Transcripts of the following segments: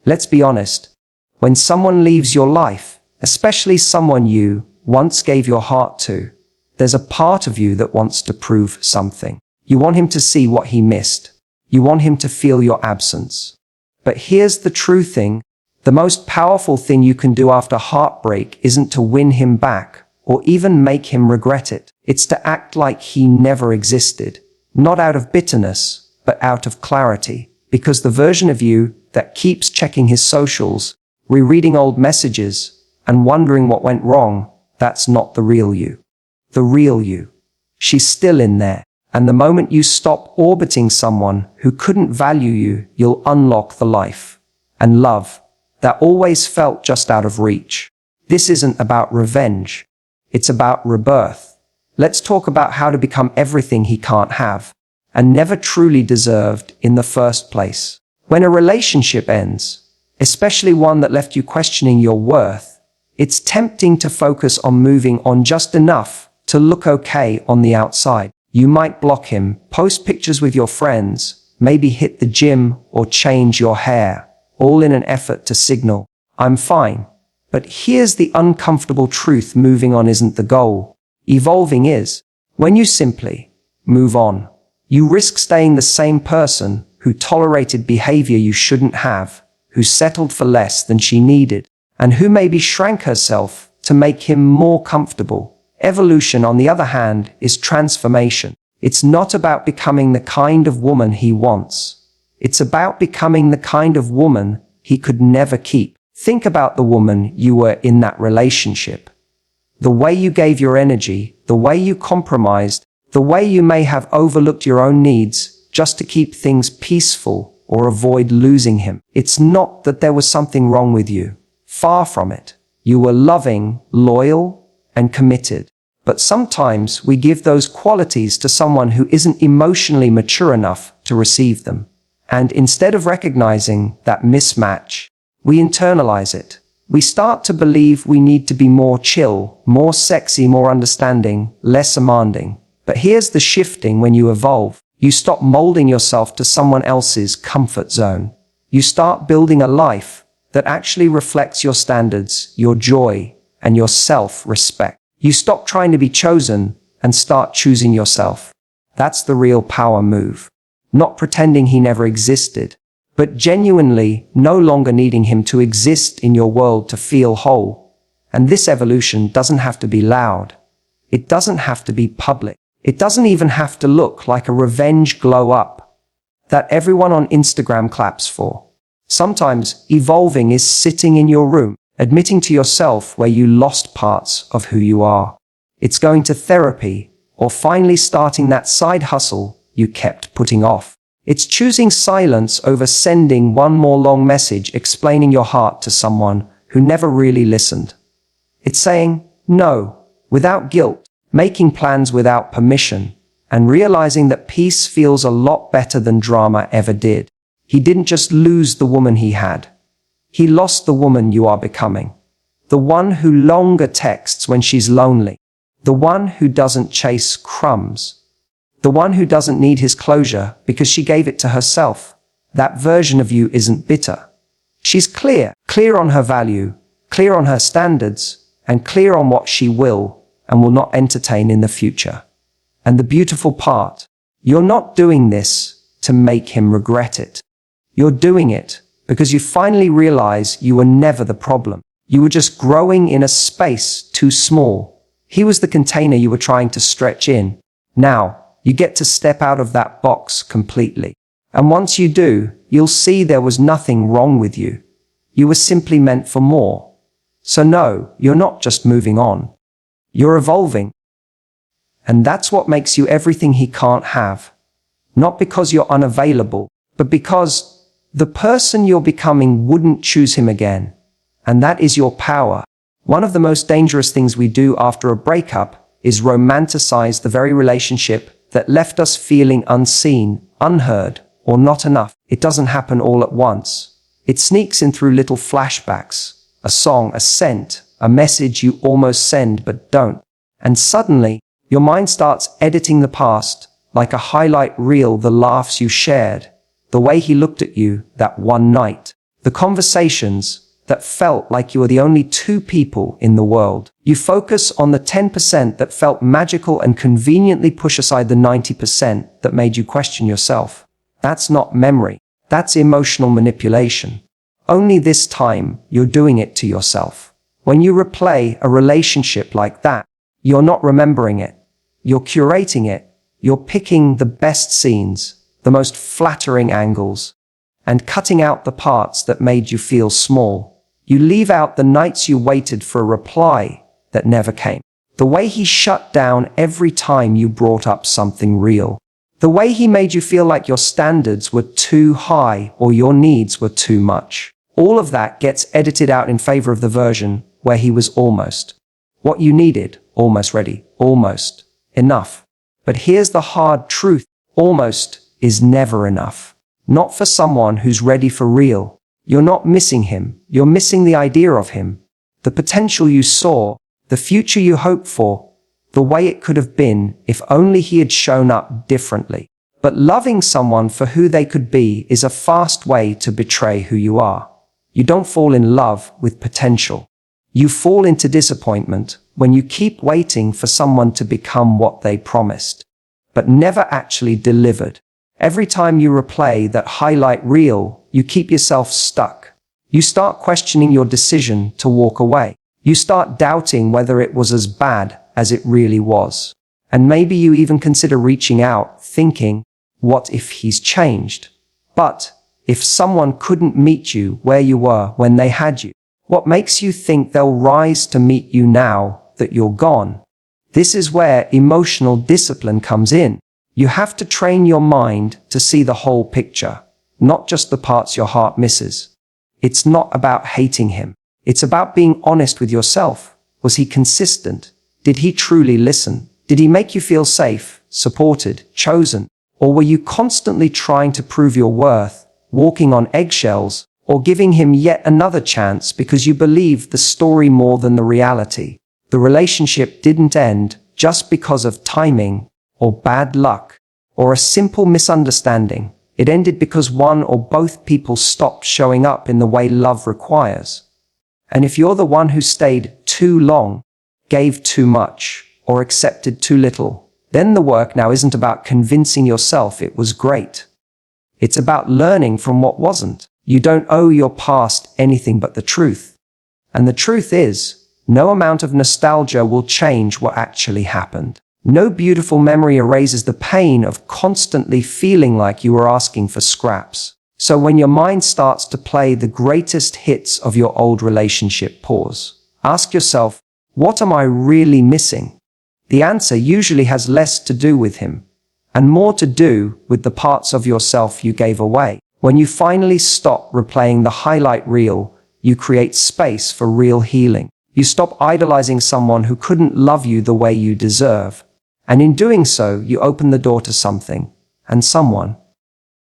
Let's be honest. When someone leaves your life, especially someone you once gave your heart to, there's a part of you that wants to prove something. You want him to see what he missed. You want him to feel your absence. But here's the true thing. The most powerful thing you can do after heartbreak isn't to win him back or even make him regret it. It's to act like he never existed. Not out of bitterness, but out of clarity. Because the version of you that keeps checking his socials, rereading old messages, and wondering what went wrong, that's not the real you. The real you. She's still in there. And the moment you stop orbiting someone who couldn't value you, you'll unlock the life and love that always felt just out of reach. This isn't about revenge. It's about rebirth. Let's talk about how to become everything he can't have and never truly deserved in the first place. When a relationship ends, especially one that left you questioning your worth, it's tempting to focus on moving on just enough to look okay on the outside. You might block him, post pictures with your friends, maybe hit the gym or change your hair, all in an effort to signal, I'm fine. But here's the uncomfortable truth: moving on isn't the goal. Evolving is. When you simply move on, you risk staying the same person who tolerated behavior you shouldn't have, who settled for less than she needed, and who maybe shrank herself to make him more comfortable. Evolution, on the other hand, is transformation. It's not about becoming the kind of woman he wants. It's about becoming the kind of woman he could never keep. Think about the woman you were in that relationship. The way you gave your energy, the way you compromised, the way you may have overlooked your own needs just to keep things peaceful or avoid losing him. It's not that there was something wrong with you. Far from it. You were loving, loyal, and committed. But sometimes we give those qualities to someone who isn't emotionally mature enough to receive them. And instead of recognizing that mismatch, we internalize it. We start to believe we need to be more chill, more sexy, more understanding, less demanding. But here's the shifting: when you evolve, you stop molding yourself to someone else's comfort zone. You start building a life that actually reflects your standards, your joy, and your self-respect. You stop trying to be chosen and start choosing yourself. That's the real power move. Not pretending he never existed, but genuinely no longer needing him to exist in your world to feel whole. And this evolution doesn't have to be loud. It doesn't have to be public. It doesn't even have to look like a revenge glow up that everyone on Instagram claps for. Sometimes evolving is sitting in your room, admitting to yourself where you lost parts of who you are. It's going to therapy, or finally starting that side hustle you kept putting off. It's choosing silence over sending one more long message explaining your heart to someone who never really listened. It's saying no without guilt, making plans without permission, and realizing that peace feels a lot better than drama ever did. He didn't just lose the woman he had. He lost the woman you are becoming. The one who longer texts when she's lonely. The one who doesn't chase crumbs. The one who doesn't need his closure because she gave it to herself. That version of you isn't bitter. She's clear on her value, clear on her standards, and clear on what she will and will not entertain in the future. And the beautiful part, you're not doing this to make him regret it. You're doing it because you finally realize you were never the problem. You were just growing in a space too small. He was the container you were trying to stretch in. Now, you get to step out of that box completely. And once you do, you'll see there was nothing wrong with you. You were simply meant for more. So no, you're not just moving on. You're evolving. And that's what makes you everything he can't have. Not because you're unavailable, but because the person you're becoming wouldn't choose him again. And that is your power. One of the most dangerous things we do after a breakup is romanticize the very relationship that left us feeling unseen, unheard, or not enough. It doesn't happen all at once. It sneaks in through little flashbacks, a song, a scent, a message you almost send but don't. And suddenly, your mind starts editing the past, like a highlight reel, the laughs you shared, the way he looked at you that one night, The conversations that felt like you were the only two people in the world. You focus on the 10% that felt magical and conveniently push aside the 90% that made you question yourself. That's not memory. That's emotional manipulation. Only this time, you're doing it to yourself. When you replay a relationship like that, you're not remembering it. You're curating it. You're picking the best scenes, the most flattering angles, and cutting out the parts that made you feel small. You leave out the nights you waited for a reply that never came. The way he shut down every time you brought up something real. The way he made you feel like your standards were too high or your needs were too much. All of that gets edited out in favor of the version where he was almost what you needed, almost ready, almost enough. But here's the hard truth. Almost is never enough. Not for someone who's ready for real. You're not missing him. You're missing the idea of him. The potential you saw, the future you hoped for, the way it could have been if only he had shown up differently. But loving someone for who they could be is a fast way to betray who you are. You don't fall in love with potential. You fall into disappointment when you keep waiting for someone to become what they promised, but never actually delivered. Every time you replay that highlight reel, you keep yourself stuck. You start questioning your decision to walk away. You start doubting whether it was as bad as it really was. And maybe you even consider reaching out, thinking, what if he's changed? But if someone couldn't meet you where you were when they had you, what makes you think they'll rise to meet you now that you're gone? This is where emotional discipline comes in. You have to train your mind to see the whole picture, not just the parts your heart misses. It's not about hating him. It's about being honest with yourself. Was he consistent? Did he truly listen? Did he make you feel safe, supported, chosen? Or were you constantly trying to prove your worth, walking on eggshells, or giving him yet another chance because you believed the story more than the reality? The relationship didn't end just because of timing, or bad luck, or a simple misunderstanding. It ended because one or both people stopped showing up in the way love requires. And if you're the one who stayed too long, gave too much, or accepted too little, then the work now isn't about convincing yourself it was great. It's about learning from what wasn't. You don't owe your past anything but the truth. And the truth is, no amount of nostalgia will change what actually happened. No beautiful memory erases the pain of constantly feeling like you were asking for scraps. So when your mind starts to play the greatest hits of your old relationship, pause. Ask yourself, what am I really missing? The answer usually has less to do with him, and more to do with the parts of yourself you gave away. When you finally stop replaying the highlight reel, you create space for real healing. You stop idolizing someone who couldn't love you the way you deserve. And in doing so, you open the door to something, and someone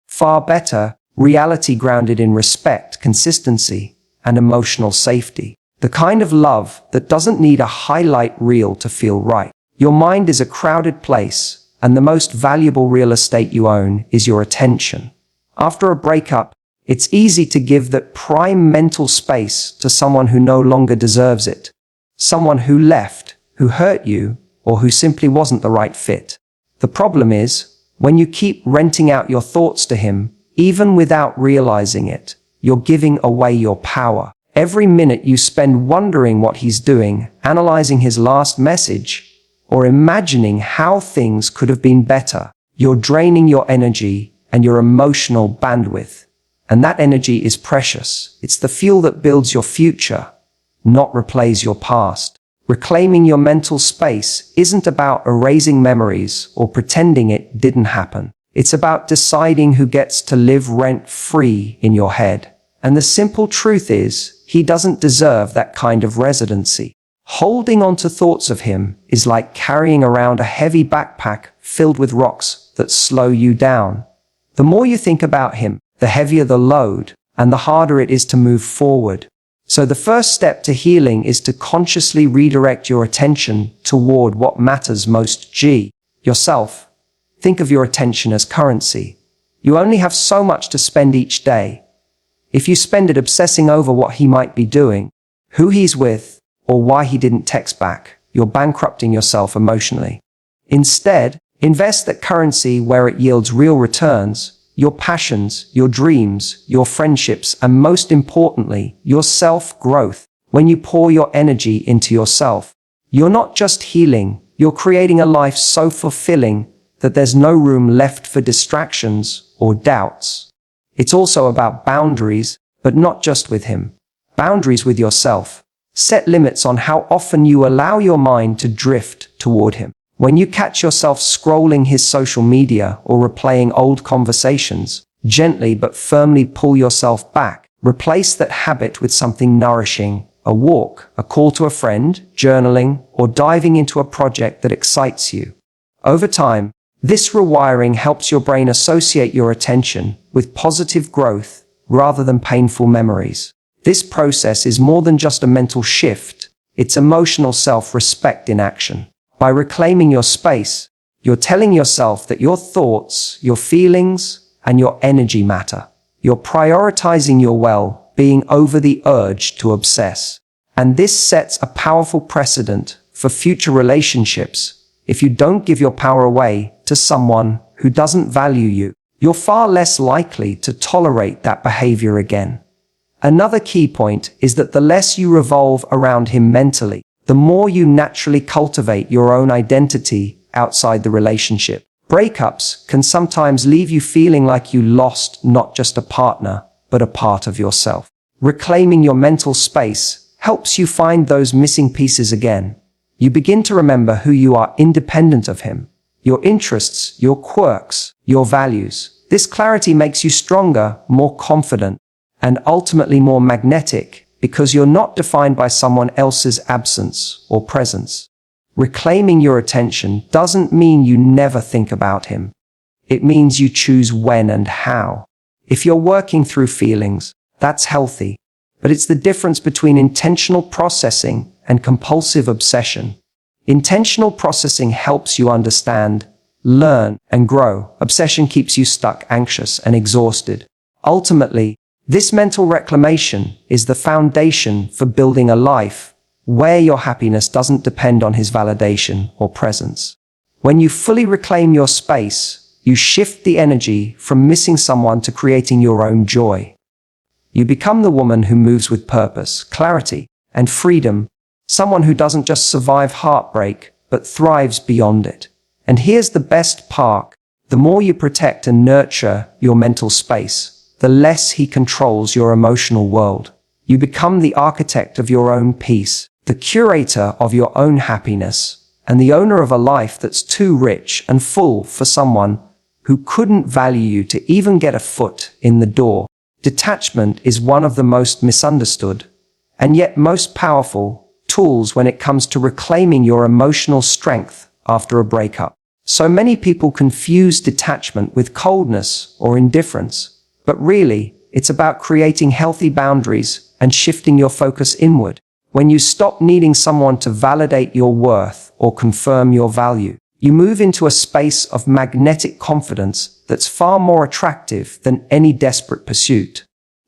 far better, reality grounded in respect, consistency, and emotional safety. The kind of love that doesn't need a highlight reel to feel right. Your mind is a crowded place, and the most valuable real estate you own is your attention. After a breakup, it's easy to give that prime mental space to someone who no longer deserves it. Someone who left, who hurt you, or who simply wasn't the right fit. The problem is, when you keep renting out your thoughts to him, even without realizing it, you're giving away your power. Every minute you spend wondering what he's doing, analyzing his last message, or imagining how things could have been better, you're draining your energy and your emotional bandwidth. And that energy is precious. It's the fuel that builds your future, not replays your past. Reclaiming your mental space isn't about erasing memories or pretending it didn't happen. It's about deciding who gets to live rent-free in your head. And the simple truth is, he doesn't deserve that kind of residency. Holding on to thoughts of him is like carrying around a heavy backpack filled with rocks that slow you down. The more you think about him, the heavier the load, and the harder it is to move forward. So the first step to healing is to consciously redirect your attention toward what matters most. Yourself. Think of your attention as currency. You only have so much to spend each day. If you spend it obsessing over what he might be doing, who he's with, or why he didn't text back, you're bankrupting yourself emotionally. Instead, invest that currency where it yields real returns: your passions, your dreams, your friendships, and most importantly, your self-growth. When you pour your energy into yourself, you're not just healing, you're creating a life so fulfilling that there's no room left for distractions or doubts. It's also about boundaries, but not just with him. Boundaries with yourself. Set limits on how often you allow your mind to drift toward him. When you catch yourself scrolling his social media or replaying old conversations, gently but firmly pull yourself back. Replace that habit with something nourishing: a walk, a call to a friend, journaling, or diving into a project that excites you. Over time, this rewiring helps your brain associate your attention with positive growth rather than painful memories. This process is more than just a mental shift, it's emotional self-respect in action. By reclaiming your space, you're telling yourself that your thoughts, your feelings, and your energy matter. You're prioritizing your well-being over the urge to obsess. And this sets a powerful precedent for future relationships. If you don't give your power away to someone who doesn't value you, you're far less likely to tolerate that behavior again. Another key point is that the less you revolve around him mentally, the more you naturally cultivate your own identity outside the relationship. Breakups can sometimes leave you feeling like you lost not just a partner, but a part of yourself. Reclaiming your mental space helps you find those missing pieces again. You begin to remember who you are independent of him, your interests, your quirks, your values. This clarity makes you stronger, more confident, and ultimately more magnetic, because you're not defined by someone else's absence or presence. Reclaiming your attention doesn't mean you never think about him. It means you choose when and how. If you're working through feelings, that's healthy, but it's the difference between intentional processing and compulsive obsession. Intentional processing helps you understand, learn, and grow. Obsession keeps you stuck, anxious, and exhausted. Ultimately, this mental reclamation is the foundation for building a life where your happiness doesn't depend on his validation or presence. When you fully reclaim your space, you shift the energy from missing someone to creating your own joy. You become the woman who moves with purpose, clarity, and freedom, someone who doesn't just survive heartbreak, but thrives beyond it. And here's the best part: the more you protect and nurture your mental space, the less he controls your emotional world. You become the architect of your own peace, the curator of your own happiness, and the owner of a life that's too rich and full for someone who couldn't value you to even get a foot in the door. Detachment is one of the most misunderstood, and yet most powerful, tools when it comes to reclaiming your emotional strength after a breakup. So many people confuse detachment with coldness or indifference. But really, it's about creating healthy boundaries and shifting your focus inward. When you stop needing someone to validate your worth or confirm your value, you move into a space of magnetic confidence that's far more attractive than any desperate pursuit.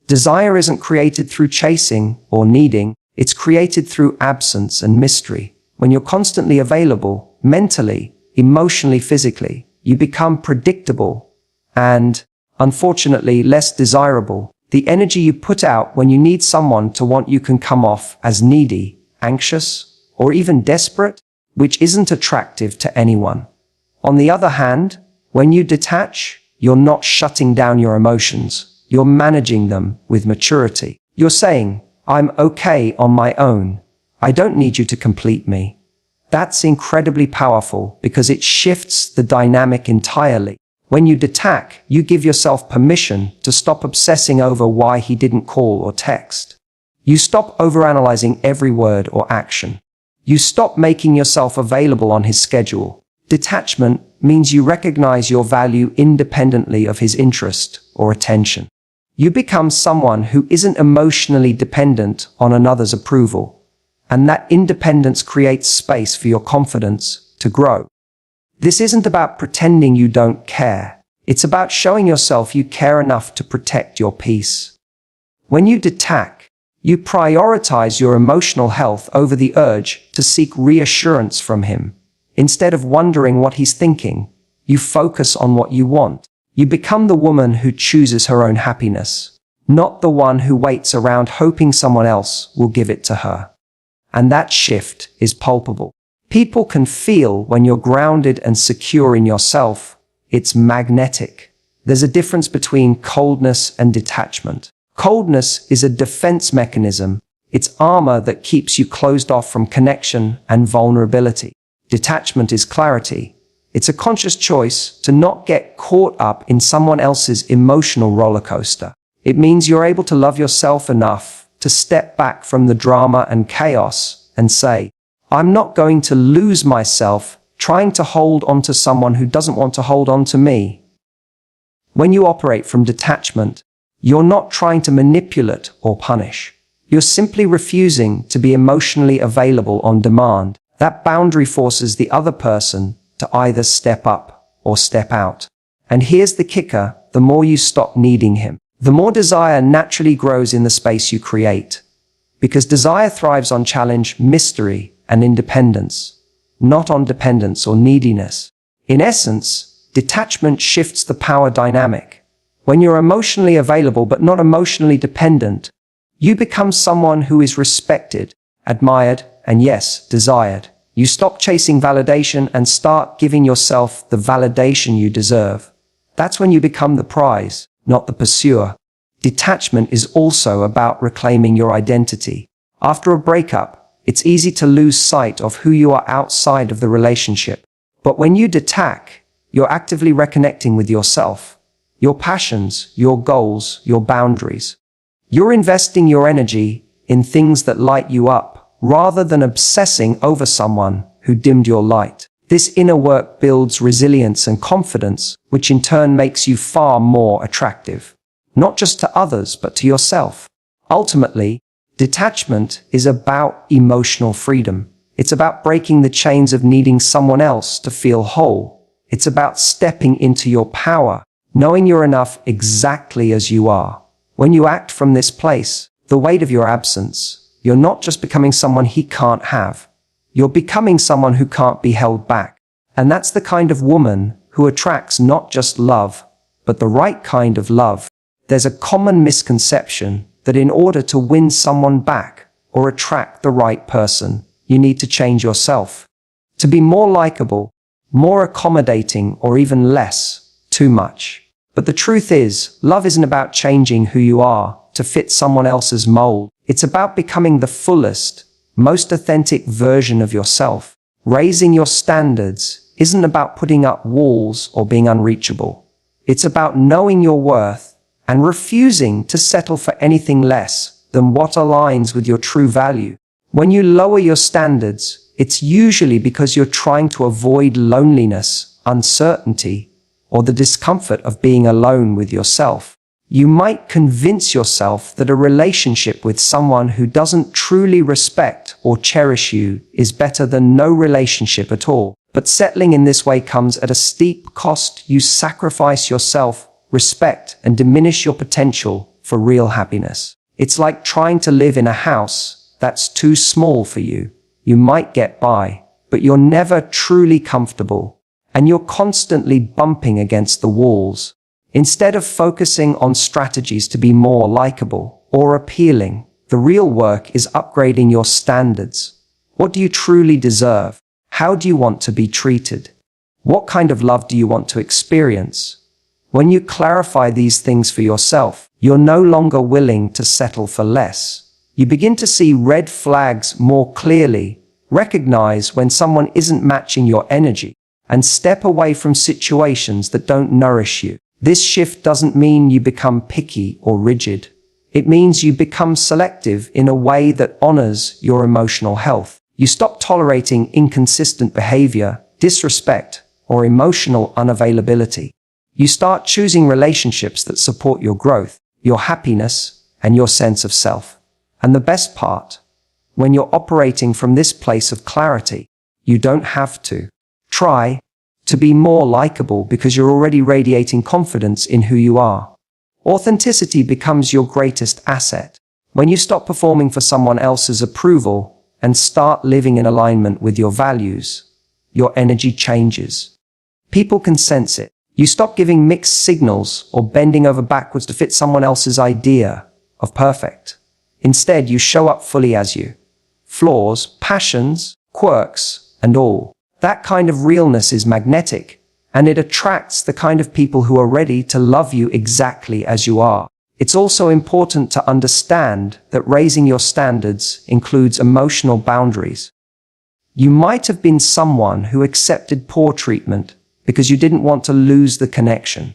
Desire isn't created through chasing or needing, it's created through absence and mystery. When you're constantly available, mentally, emotionally, physically, you become predictable and, unfortunately, less desirable. The energy you put out when you need someone to want you can come off as needy, anxious, or even desperate, which isn't attractive to anyone. On the other hand, when you detach, you're not shutting down your emotions, you're managing them with maturity. You're saying, "I'm okay on my own. I don't need you to complete me." That's incredibly powerful because it shifts the dynamic entirely. When you detach, you give yourself permission to stop obsessing over why he didn't call or text. You stop overanalyzing every word or action. You stop making yourself available on his schedule. Detachment means you recognize your value independently of his interest or attention. You become someone who isn't emotionally dependent on another's approval, and that independence creates space for your confidence to grow. This isn't about pretending you don't care. It's about showing yourself you care enough to protect your peace. When you detach, you prioritize your emotional health over the urge to seek reassurance from him. Instead of wondering what he's thinking, you focus on what you want. You become the woman who chooses her own happiness, not the one who waits around hoping someone else will give it to her. And that shift is palpable. People can feel when you're grounded and secure in yourself. It's magnetic. There's a difference between coldness and detachment. Coldness is a defense mechanism. It's armor that keeps you closed off from connection and vulnerability. Detachment is clarity. It's a conscious choice to not get caught up in someone else's emotional roller coaster. It means you're able to love yourself enough to step back from the drama and chaos and say, I'm not going to lose myself trying to hold on to someone who doesn't want to hold on to me. When you operate from detachment, you're not trying to manipulate or punish. You're simply refusing to be emotionally available on demand. That boundary forces the other person to either step up or step out. And here's the kicker: the more you stop needing him, the more desire naturally grows in the space you create. Because desire thrives on challenge, mystery, and independence, not on dependence or neediness. In essence, detachment shifts the power dynamic. When you're emotionally available but not emotionally dependent, you become someone who is respected, admired, and yes, desired. You stop chasing validation and start giving yourself the validation you deserve. That's when you become the prize, not the pursuer. Detachment is also about reclaiming your identity. After a breakup, it's easy to lose sight of who you are outside of the relationship. But when you detach, you're actively reconnecting with yourself, your passions, your goals, your boundaries. You're investing your energy in things that light you up, rather than obsessing over someone who dimmed your light. This inner work builds resilience and confidence, which in turn makes you far more attractive, not just to others, but to yourself. Ultimately, detachment is about emotional freedom. It's about breaking the chains of needing someone else to feel whole. It's about stepping into your power, knowing you're enough exactly as you are. When you act from this place, the weight of your absence, you're not just becoming someone he can't have. You're becoming someone who can't be held back. And that's the kind of woman who attracts not just love, but the right kind of love. There's a common misconception that in order to win someone back or attract the right person, you need to change yourself. To be more likable, more accommodating, or even less, too much. But the truth is, love isn't about changing who you are to fit someone else's mold. It's about becoming the fullest, most authentic version of yourself. Raising your standards isn't about putting up walls or being unreachable. It's about knowing your worth and refusing to settle for anything less than what aligns with your true value. When you lower your standards, it's usually because you're trying to avoid loneliness, uncertainty, or the discomfort of being alone with yourself. You might convince yourself that a relationship with someone who doesn't truly respect or cherish you is better than no relationship at all. But settling in this way comes at a steep cost. You sacrifice yourself, respect, and diminish your potential for real happiness. It's like trying to live in a house that's too small for you. You might get by, but you're never truly comfortable, and you're constantly bumping against the walls. Instead of focusing on strategies to be more likable or appealing, the real work is upgrading your standards. What do you truly deserve? How do you want to be treated? What kind of love do you want to experience? When you clarify these things for yourself, you're no longer willing to settle for less. You begin to see red flags more clearly, recognize when someone isn't matching your energy, and step away from situations that don't nourish you. This shift doesn't mean you become picky or rigid. It means you become selective in a way that honors your emotional health. You stop tolerating inconsistent behavior, disrespect, or emotional unavailability. You start choosing relationships that support your growth, your happiness, and your sense of self. And the best part, when you're operating from this place of clarity, you don't have to try to be more likable because you're already radiating confidence in who you are. Authenticity becomes your greatest asset. When you stop performing for someone else's approval and start living in alignment with your values, your energy changes. People can sense it. You stop giving mixed signals or bending over backwards to fit someone else's idea of perfect. Instead, you show up fully as you. Flaws, passions, quirks, and all. That kind of realness is magnetic, and it attracts the kind of people who are ready to love you exactly as you are. It's also important to understand that raising your standards includes emotional boundaries. You might have been someone who accepted poor treatment because you didn't want to lose the connection.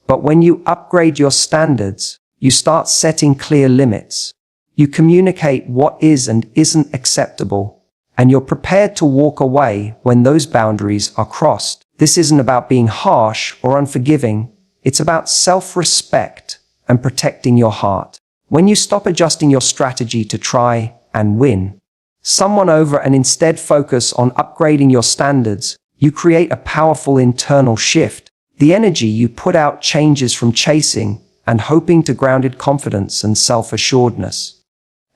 But when you upgrade your standards, you start setting clear limits. You communicate what is and isn't acceptable, and you're prepared to walk away when those boundaries are crossed. This isn't about being harsh or unforgiving. It's about self-respect and protecting your heart. When you stop adjusting your strategy to try and win someone over and instead focus on upgrading your standards, you create a powerful internal shift. The energy you put out changes from chasing and hoping to grounded confidence and self-assuredness.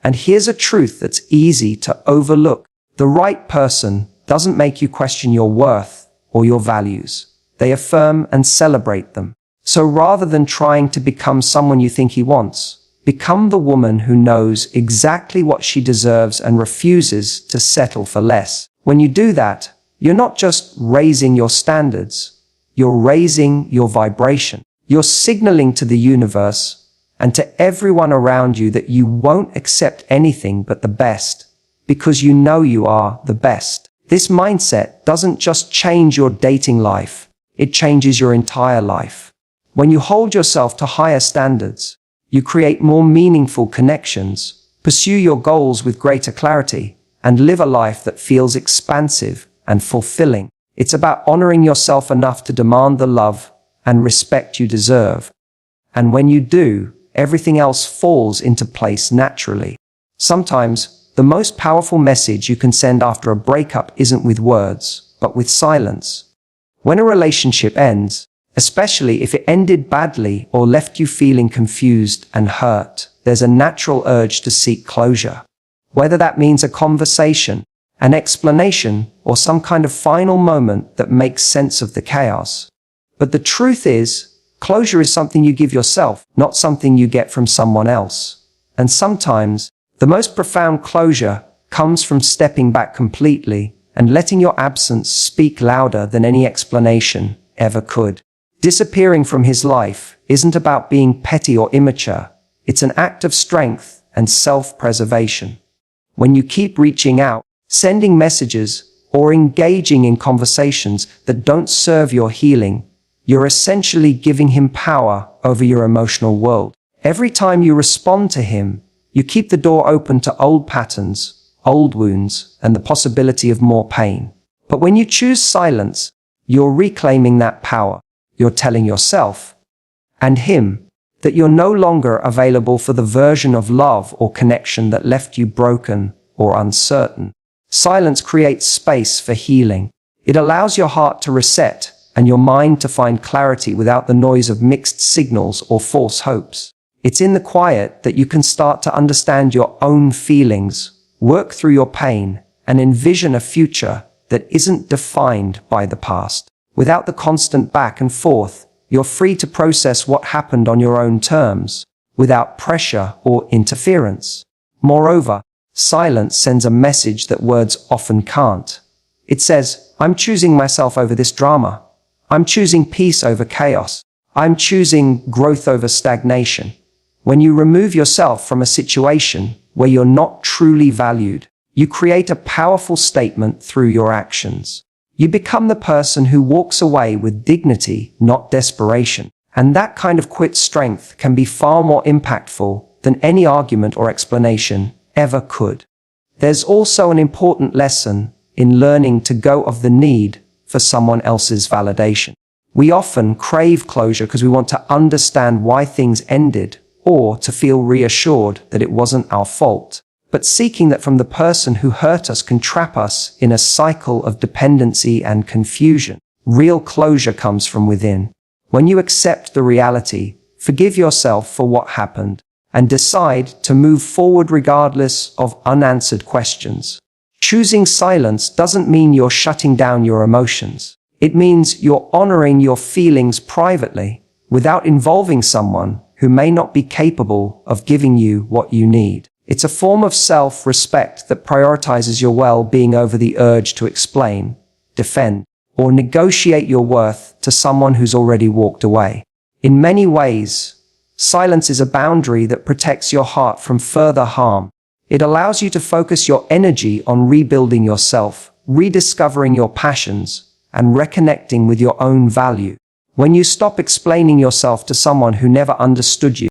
And here's a truth that's easy to overlook. The right person doesn't make you question your worth or your values. They affirm and celebrate them. So rather than trying to become someone you think he wants, become the woman who knows exactly what she deserves and refuses to settle for less. When you do that, you're not just raising your standards, you're raising your vibration. You're signaling to the universe and to everyone around you that you won't accept anything but the best, because you know you are the best. This mindset doesn't just change your dating life, it changes your entire life. When you hold yourself to higher standards, you create more meaningful connections, pursue your goals with greater clarity, and live a life that feels expansive and fulfilling. It's about honoring yourself enough to demand the love and respect you deserve. And when you do, everything else falls into place naturally. Sometimes, the most powerful message you can send after a breakup isn't with words, but with silence. When a relationship ends, especially if it ended badly or left you feeling confused and hurt, there's a natural urge to seek closure. Whether that means a conversation, an explanation, or some kind of final moment that makes sense of the chaos. But the truth is, closure is something you give yourself, not something you get from someone else. And sometimes, the most profound closure comes from stepping back completely and letting your absence speak louder than any explanation ever could. Disappearing from his life isn't about being petty or immature. It's an act of strength and self-preservation. When you keep reaching out, sending messages, or engaging in conversations that don't serve your healing, you're essentially giving him power over your emotional world. Every time you respond to him, you keep the door open to old patterns, old wounds, and the possibility of more pain. But when you choose silence, you're reclaiming that power. You're telling yourself and him that you're no longer available for the version of love or connection that left you broken or uncertain. Silence creates space for healing. It allows your heart to reset and your mind to find clarity without the noise of mixed signals or false hopes. It's in the quiet that you can start to understand your own feelings, work through your pain, and envision a future that isn't defined by the past. Without the constant back and forth, you're free to process what happened on your own terms, without pressure or interference. Moreover, silence sends a message that words often can't. It says, I'm choosing myself over this drama. I'm choosing peace over chaos. I'm choosing growth over stagnation. When you remove yourself from a situation where you're not truly valued, you create a powerful statement through your actions. You become the person who walks away with dignity, not desperation. And that kind of quit strength can be far more impactful than any argument or explanation ever could. There's also an important lesson in learning to go of the need for someone else's validation. We often crave closure because we want to understand why things ended or to feel reassured that it wasn't our fault. But seeking that from the person who hurt us can trap us in a cycle of dependency and confusion. Real closure comes from within. When you accept the reality, Forgive yourself for what happened, and decide to move forward regardless of unanswered questions. Choosing silence doesn't mean you're shutting down your emotions. It means you're honoring your feelings privately, without involving someone who may not be capable of giving you what you need. It's a form of self-respect that prioritizes your well-being over the urge to explain, defend, or negotiate your worth to someone who's already walked away. In many ways, silence is a boundary that protects your heart from further harm. It allows you to focus your energy on rebuilding yourself, rediscovering your passions, and reconnecting with your own value. When you stop explaining yourself to someone who never understood you,